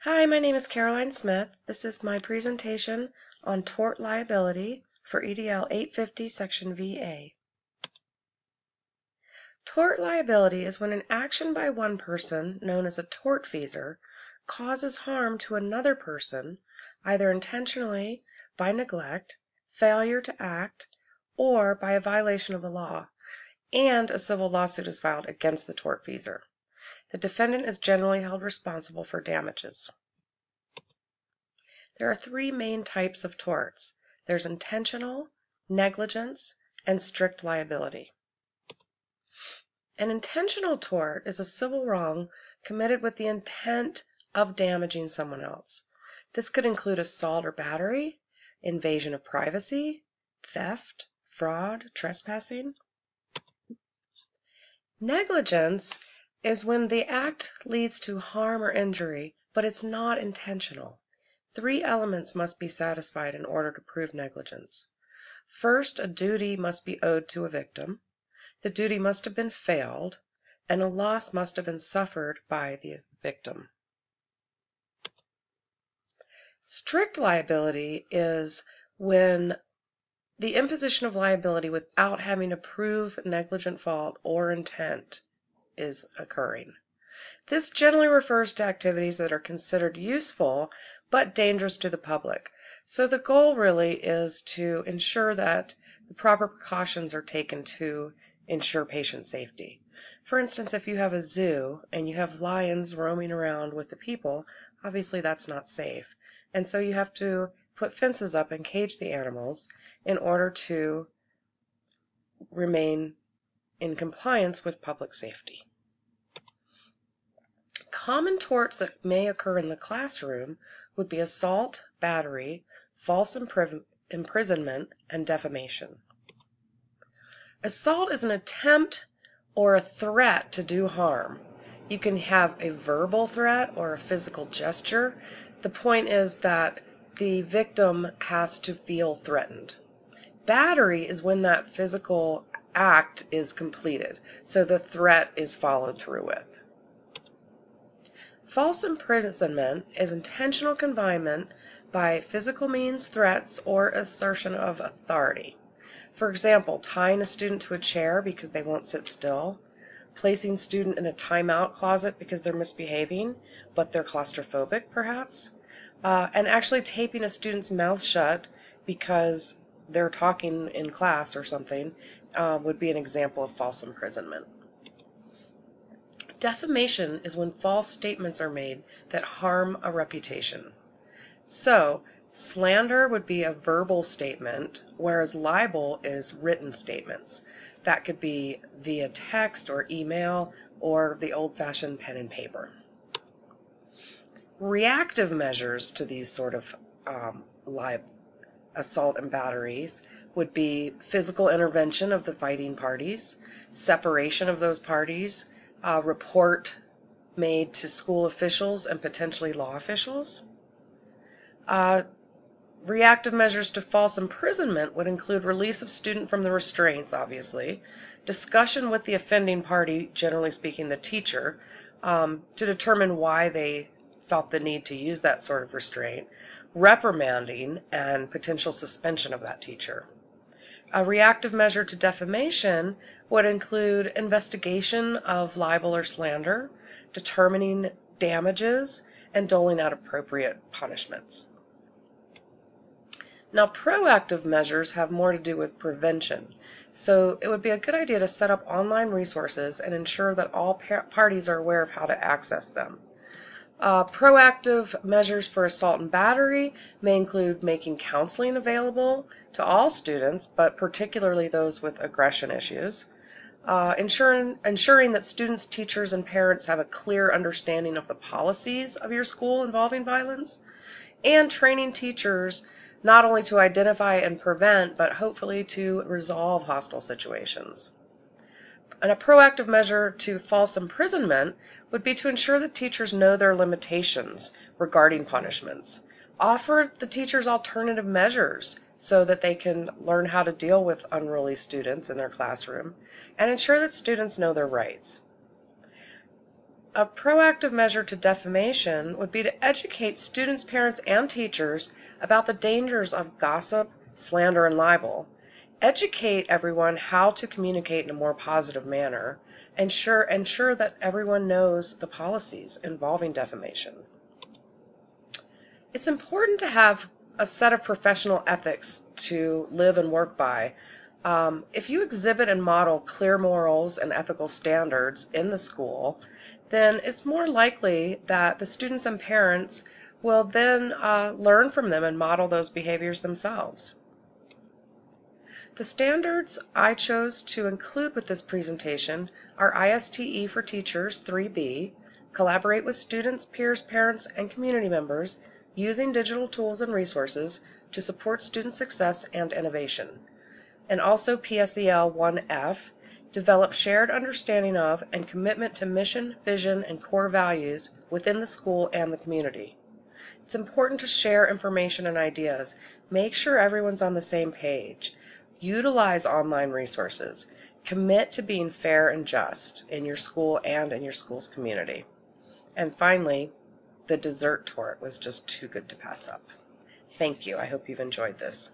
Hi, my name is Caroline Smith. This is my presentation on tort liability for EDL 850 Section VA. Tort liability is when an action by one person, known as a tortfeasor, causes harm to another person, either intentionally, by neglect, failure to act, or by a violation of the law, and a civil lawsuit is filed against the tortfeasor. The defendant is generally held responsible for damages. There are three main types of torts. There's intentional, negligence, and strict liability. An intentional tort is a civil wrong committed with the intent of damaging someone else. This could include assault or battery, invasion of privacy, theft, fraud, trespassing. Negligence is when the act leads to harm or injury, but it's not intentional. Three elements must be satisfied in order to prove negligence. First, a duty must be owed to a victim. The duty must have been failed, and a loss must have been suffered by the victim. Strict liability is when the imposition of liability without having to prove negligent fault or intent is occurring. This generally refers to activities that are considered useful but dangerous to the public. So the goal really is to ensure that the proper precautions are taken to ensure patient safety. For instance, if you have a zoo and you have lions roaming around with the people, obviously that's not safe. And so you have to put fences up and cage the animals in order to remain in compliance with public safety. Common torts that may occur in the classroom would be assault, battery, false imprisonment, and defamation. Assault is an attempt or a threat to do harm. You can have a verbal threat or a physical gesture. The point is that the victim has to feel threatened. Battery is when that physical act is completed, so the threat is followed through with. False imprisonment is intentional confinement by physical means, threats, or assertion of authority. For example, tying a student to a chair because they won't sit still, placing a student in a timeout closet because they're misbehaving, but they're claustrophobic perhaps, and actually taping a student's mouth shut because they're talking in class or something would be an example of false imprisonment. Defamation is when false statements are made that harm a reputation. So, slander would be a verbal statement, whereas libel is written statements. That could be via text or email or the old-fashioned pen and paper. Reactive measures to these sort of assault and batteries would be physical intervention of the fighting parties, separation of those parties, report made to school officials and potentially law officials. Reactive measures to false imprisonment would include release of student from the restraints, obviously, discussion with the offending party, generally speaking the teacher, to determine why they felt the need to use that sort of restraint, reprimanding, and potential suspension of that teacher. A reactive measure to defamation would include investigation of libel or slander, determining damages, and doling out appropriate punishments. Now, proactive measures have more to do with prevention, so it would be a good idea to set up online resources and ensure that all parties are aware of how to access them. Proactive measures for assault and battery may include making counseling available to all students, but particularly those with aggression issues, ensuring that students, teachers, and parents have a clear understanding of the policies of your school involving violence, and training teachers not only to identify and prevent, but hopefully to resolve hostile situations. And a proactive measure to false imprisonment would be to ensure that teachers know their limitations regarding punishments. Offer the teachers alternative measures so that they can learn how to deal with unruly students in their classroom, and ensure that students know their rights. A proactive measure to defamation would be to educate students, parents, and teachers about the dangers of gossip, slander, and libel. Educate everyone how to communicate in a more positive manner, and ensure that everyone knows the policies involving defamation. It's important to have a set of professional ethics to live and work by. If you exhibit and model clear morals and ethical standards in the school, then it's more likely that the students and parents will then learn from them and model those behaviors themselves. The standards I chose to include with this presentation are ISTE for Teachers 3B, collaborate with students, peers, parents, and community members using digital tools and resources to support student success and innovation. And also PSEL 1F, develop shared understanding of and commitment to mission, vision, and core values within the school and the community. It's important to share information and ideas. Make sure everyone's on the same page. Utilize online resources. Commit to being fair and just in your school and in your school's community. And finally, the dessert tort was just too good to pass up. Thank you. I hope you've enjoyed this.